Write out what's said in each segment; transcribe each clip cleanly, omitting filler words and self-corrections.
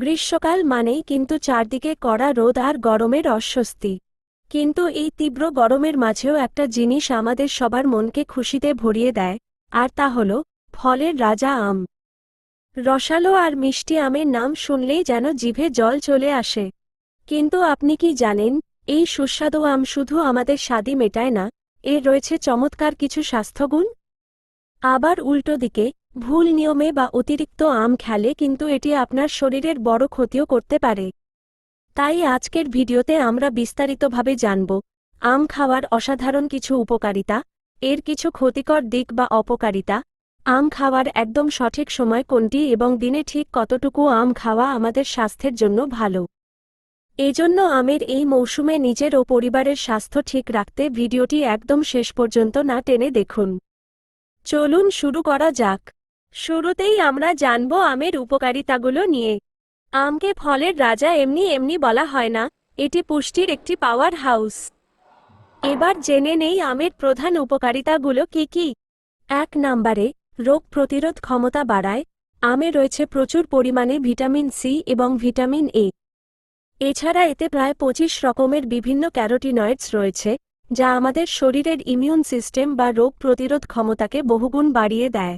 গ্রীষ্মকাল মানেই কিন্তু চারদিকে কড়া রোদ আর গরমের অস্বস্তি। কিন্তু এই তীব্র গরমের মাঝেও একটা জিনিস আমাদের সবার মনকে খুশিতে ভরিয়ে দেয়, আর তা হল ফলের রাজা আম। রসালো আর মিষ্টি আমের নাম শুনলেই যেন জিভে জল চলে আসে। কিন্তু আপনি কি জানেন, এই সুস্বাদু আম শুধু আমাদের স্বাদই মেটায় না, এর রয়েছে চমৎকার কিছু স্বাস্থ্যগুণ। আবার উল্টো দিকে, ভুল নিয়মে বা অতিরিক্ত আম খেলে কিন্তু এটি আপনার শরীরের বড় ক্ষতিও করতে পারে। তাই আজকের ভিডিওতে আমরা বিস্তারিতভাবে জানব আম খাওয়ার অসাধারণ কিছু উপকারিতা, এর কিছু ক্ষতিকর দিক বা অপকারিতা, আম খাওয়ার একদম সঠিক সময় কোনটি এবং দিনে ঠিক কতটুকু আম খাওয়া আমাদের স্বাস্থ্যের জন্য ভালো। এজন্য আমের এই মৌসুমে নিজের ও পরিবারের স্বাস্থ্য ঠিক রাখতে ভিডিওটি একদম শেষ পর্যন্ত না টেনে দেখুন। চলুন শুরু করা যাক। শুরুতেই আমরা জানব আমের উপকারিতাগুলো নিয়ে। আমকে ফলের রাজা এমনি এমনি বলা হয় না, এটি পুষ্টির একটি পাওয়ার হাউস। এবার জেনে নেই আমের প্রধান উপকারিতাগুলো কি কি। ১ নম্বরে, রোগ প্রতিরোধ ক্ষমতা বাড়ায়। আমে রয়েছে প্রচুর পরিমাণে ভিটামিন সি এবং ভিটামিন এ। এছাড়া এতে প্রায় ২৫ রকমের বিভিন্ন ক্যারোটিনয়েডস রয়েছে, যা আমাদের শরীরের ইমিউন সিস্টেম বা রোগ প্রতিরোধ ক্ষমতাকে বহুগুণ বাড়িয়ে দেয়।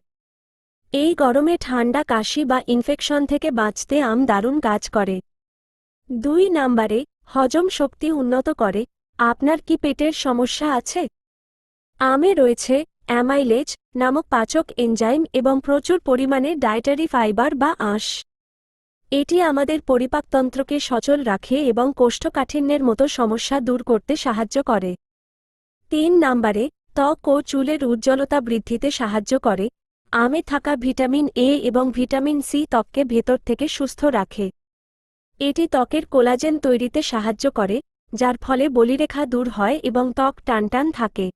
এই গরমে ঠান্ডা কাশি বা ইনফেকশন থেকে বাঁচতে আম দারুণ কাজ করে। ২ নম্বরে, হজম শক্তি উন্নত করে। আপনার কি পেটের সমস্যা আছে? আমে রয়েছে অ্যামাইলেজ নামক পাচক এনজাইম এবং প্রচুর পরিমাণে ডায়েটারি ফাইবার বা আঁশ। এটি আমাদের পরিপাকতন্ত্রকে সচল রাখে এবং কোষ্ঠকাঠিন্যের মতো সমস্যা দূর করতে সাহায্য করে। ৩ নম্বরে, ত্বক ও চুলের উজ্জ্বলতা বৃদ্ধিতে সাহায্য করে। আমে থাকা ভিটামিন এ এবং ভিটামিন সি ত্বককে ভেতর থেকে সুস্থ রাখে। এটি ত্বকের কোলাজেন তৈরিতে সাহায্য করে, যার ফলে বলিরেখা দূর হয় এবং ত্বক টানটান থাকে।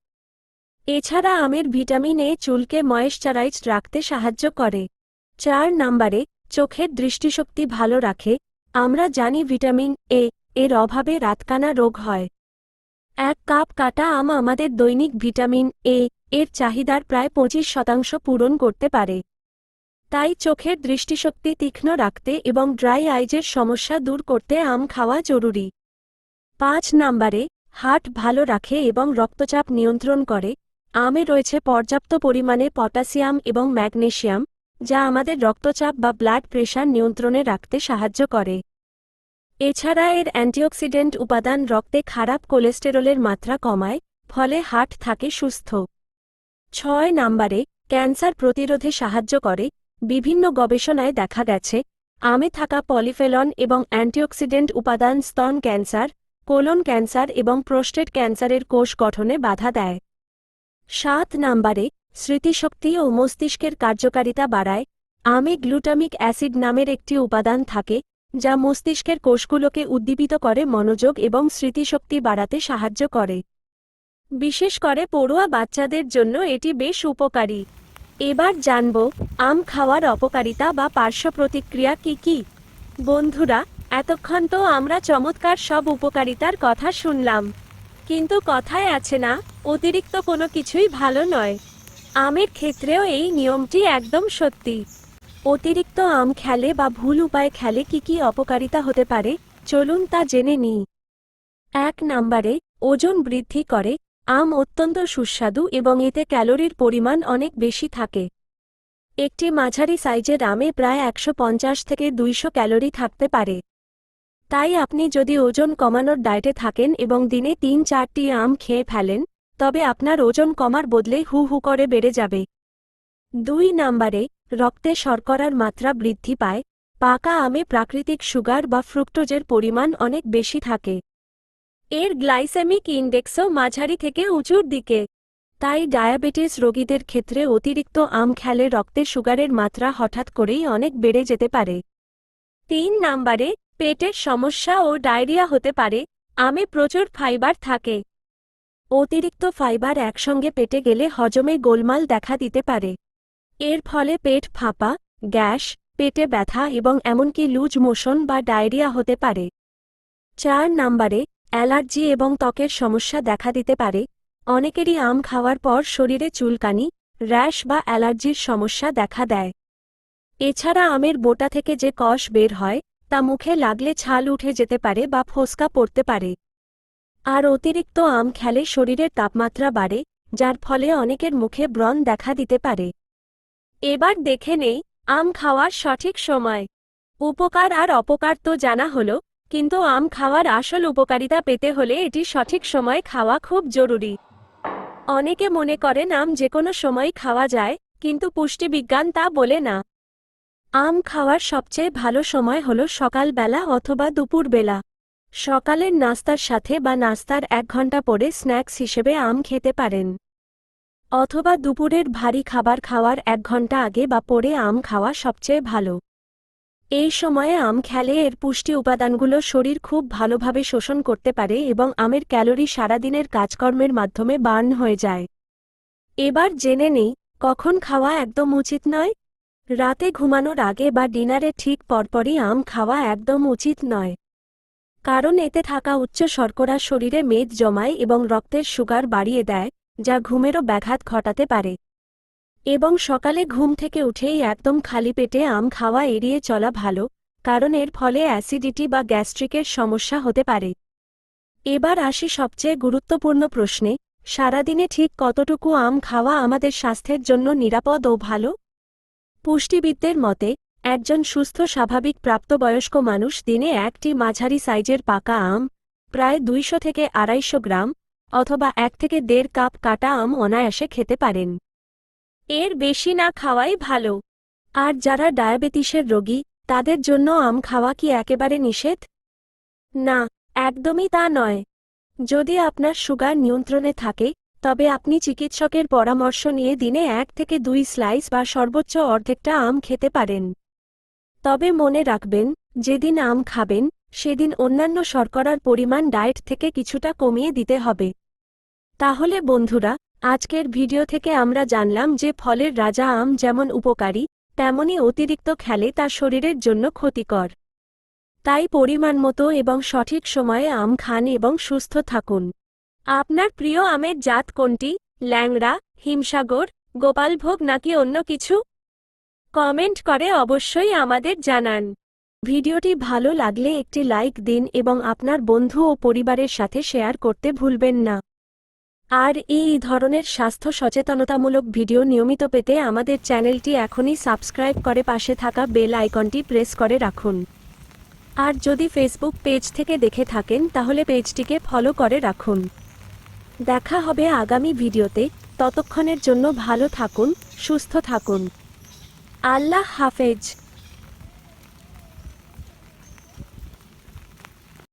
এছাড়া আমের ভিটামিন এ চুলকে ময়েশ্চারাইজড রাখতে সাহায্য করে। ৪ নম্বরে, চোখের দৃষ্টিশক্তি ভালো রাখে। আমরা জানি ভিটামিন এ এর অভাবে রাতকানা রোগ হয়। ১ কাপ কাটা আম আমাদের দৈনিক ভিটামিন এ এর চাহিদার প্রায় ২৫% পূরণ করতে পারে। তাই চোখের দৃষ্টিশক্তি তীক্ষ্ণ রাখতে এবং ড্রাই আইজের সমস্যা দূর করতে আম খাওয়া জরুরি। ৫ নম্বরে, হার্ট ভালো রাখে এবং রক্তচাপ নিয়ন্ত্রণ করে। আমে রয়েছে পর্যাপ্ত পরিমাণে পটাশিয়াম এবং ম্যাগনেসিয়াম, যা আমাদের রক্তচাপ বা ব্লাড প্রেশার নিয়ন্ত্রণে রাখতে সাহায্য করে। এছাড়া এর অ্যান্টিঅক্সিডেন্ট উপাদান রক্তে খারাপ কোলেস্টেরলের মাত্রা কমায়, ফলে হার্ট থাকে সুস্থ। ৬ নম্বরে, ক্যান্সার প্রতিরোধে সাহায্য করে। বিভিন্ন গবেষণায় দেখা গেছে আমে থাকা পলিফেনল এবং অ্যান্টিঅক্সিডেন্ট উপাদান স্তন ক্যান্সার, কোলন ক্যান্সার এবং প্রোস্টেট ক্যান্সারের কোষ গঠনে বাধা দেয়। ৭ নম্বরে, স্মৃতিশক্তি ও মস্তিষ্কের কার্যকারিতা বাড়ায়। আমে গ্লুটামিক অ্যাসিড নামের একটি উপাদান থাকে, যা মস্তিষ্কের কোষগুলোকে উদ্দীপিত করে মনোযোগ এবং স্মৃতিশক্তি বাড়াতে সাহায্য করে। বিশেষ করে পড়ুয়া বাচ্চাদের জন্য এটি বেশ উপকারী। এবার জানব আম খাওয়ার অপকারিতা বা পার্শ্ব প্রতিক্রিয়া কি কি। বন্ধুরা, এতক্ষণ তো আমরা চমৎকার সব উপকারিতার কথা শুনলাম, কিন্তু কথায় আছে না, অতিরিক্ত কোনো কিছুই ভালো নয়। আমের ক্ষেত্রেও এই নিয়মটি একদম সত্যি। অতিরিক্ত আম খেলে বা ভুল উপায়ে খেলে কি কি অপকারিতা হতে পারে, চলুন তা জেনে নিই। ১ নম্বরে, ওজন বৃদ্ধি করে। আম অত্যন্ত সুস্বাদু এবং এতে ক্যালোরির পরিমাণ অনেক বেশি থাকে। একটি মাঝারি সাইজের আমে প্রায় ১৫০ থেকে ২০০ ক্যালোরি থাকতে পারে। তাই আপনি যদি ওজন কমানোর ডায়েটে থাকেন এবং দিনে ৩-৪টি আম খেয়ে ফেলেন, তবে আপনার ওজন কমার বদলে হু হু করে বেড়ে যাবে। ২ নম্বরে, রক্তে শর্করার মাত্রা বৃদ্ধি পায়। পাকা আমে প্রাকৃতিক সুগার বা ফ্রুক্টোজের পরিমাণ অনেক বেশি থাকে। এর গ্লাইসেমিক ইনডেক্সও মাঝারি থেকে উঁচুর দিকে। তাই ডায়াবেটিস রোগীদের ক্ষেত্রে অতিরিক্ত আম খেলে রক্তে সুগারের মাত্রা হঠাৎ করেই অনেক বেড়ে যেতে পারে। ৩ নম্বরে, পেটের সমস্যা ও ডায়রিয়া হতে পারে। আমে প্রচুর ফাইবার থাকে। অতিরিক্ত ফাইবার একসঙ্গে পেটে গেলে হজমে গোলমাল দেখা দিতে পারে। এর ফলে পেট ফাঁপা, গ্যাস, পেটে ব্যথা এবং এমনকি লুজ মোশন বা ডায়রিয়া হতে পারে। ৪ নম্বরে, অ্যালার্জি এবং ত্বকের সমস্যা দেখা দিতে পারে। অনেকেরই আম খাওয়ার পর শরীরে চুলকানি, র্যাশ বা অ্যালার্জির সমস্যা দেখা দেয়। এছাড়া আমের বোটা থেকে যে কষ বের হয়, তা মুখে লাগলে ছাল উঠে যেতে পারে বা ফোসকা পড়তে পারে। আর অতিরিক্ত আম খেলে শরীরের তাপমাত্রা বাড়ে, যার ফলে অনেকের মুখে ব্রণ দেখা দিতে পারে। এবার দেখে নেই আম খাওয়ার সঠিক সময়। উপকার আর অপকার তো জানা হলো, কিন্তু আম খাওয়ার আসল উপকারিতা পেতে হলে এটি সঠিক সময় খাওয়া খুব জরুরি। অনেকে মনে করেন আম যেকোনো সময় খাওয়া যায়, কিন্তু পুষ্টিবিজ্ঞান তা বলে না। আম খাওয়ার সবচেয়ে ভালো সময় হল সকালবেলা অথবা দুপুরবেলা। সকালের নাস্তার সাথে বা নাস্তার 1 ঘন্টা পরে স্ন্যাক্স হিসেবে আম খেতে পারেন। অথবা দুপুরের ভারী খাবার খাওয়ার 1 ঘন্টা আগে বা পরে আম খাওয়া সবচেয়ে ভালো। এই সময়ে আম খেলে এর পুষ্টি উপাদানগুলো শরীর খুব ভালোভাবে শোষণ করতে পারে এবং আমের ক্যালোরি সারাদিনের কাজকর্মের মাধ্যমে বার্ন হয়ে যায়। এবার জেনে নেই কখন খাওয়া একদম উচিত নয়। রাতে ঘুমানোর আগে বা ডিনারে ঠিক পরপরই আম খাওয়া একদম উচিত নয়। কারণ এতে থাকা উচ্চ শর্করা শরীরে মেদ জমায় এবং রক্তের সুগার বাড়িয়ে দেয়, যা ঘুমেরও ব্যাঘাত ঘটাতে পারে। এবং সকালে ঘুম থেকে উঠেই একদম খালি পেটে আম খাওয়া এড়িয়ে চলা ভালো, কারণ এর ফলে অ্যাসিডিটি বা গ্যাস্ট্রিকের সমস্যা হতে পারে। এবার আসি সবচেয়ে গুরুত্বপূর্ণ প্রশ্নে, সারাদিনে ঠিক কতটুকু আম খাওয়া আমাদের স্বাস্থ্যের জন্য নিরাপদ ও ভালো? পুষ্টিবিদদের মতে, একজন সুস্থ স্বাভাবিক প্রাপ্তবয়স্ক মানুষ দিনে একটি মাঝারি সাইজের পাকা আম, প্রায় 200 থেকে 250 গ্রাম, অথবা 1 থেকে 1.5 কাপ কাটা আম অনায়াসে খেতে পারেন। এর বেশি না খাওয়াই ভালো। আর যারা ডায়াবেটিসের রোগী, তাদের জন্য আম খাওয়া কি একেবারে নিষেধ? না, একদমই তা নয়। যদি আপনার সুগার নিয়ন্ত্রণে থাকে, তবে আপনি চিকিৎসকের পরামর্শ নিয়ে দিনে 1 থেকে 2 স্লাইস বা সর্বোচ্চ অর্ধেকটা আম খেতে পারেন। তবে মনে রাখবেন, যেদিন আম খাবেন, সেদিন অন্যান্য শর্করার পরিমাণ ডায়েট থেকে কিছুটা কমিয়ে দিতে হবে। তাহলে বন্ধুরা, আজকের ভিডিও থেকে আমরা জানলাম যে ফলের রাজা আম যেমন উপকারী, তেমনি অতিরিক্ত খেলে তা শরীরের জন্য ক্ষতিকর। তাই পরিমাণ মতো এবং সঠিক সময়ে আম খান এবং সুস্থ থাকুন। আপনার প্রিয় আমের জাত কোনটি? ল্যাংড়া, হিমসাগর, গোপালভোগ নাকি অন্য কিছু? কমেন্ট করে অবশ্যই আমাদের জানান। ভিডিওটি ভালো লাগলে একটি লাইক দিন এবং আপনার বন্ধু ও পরিবারের সাথে শেয়ার করতে ভুলবেন না। আর এই ধরনের স্বাস্থ্য সচেতনতামূলক ভিডিও নিয়মিত পেতে আমাদের চ্যানেলটি এখনই সাবস্ক্রাইব করে পাশে থাকা বেল আইকনটি প্রেস করে রাখুন। আর যদি ফেসবুক পেজ থেকে দেখে থাকেন তাহলে পেজটিকে ফলো করে রাখুন। দেখা হবে আগামী ভিডিওতে, ততক্ষণের জন্য ভালো থাকুন, সুস্থ থাকুন। আল্লাহ হাফেজ।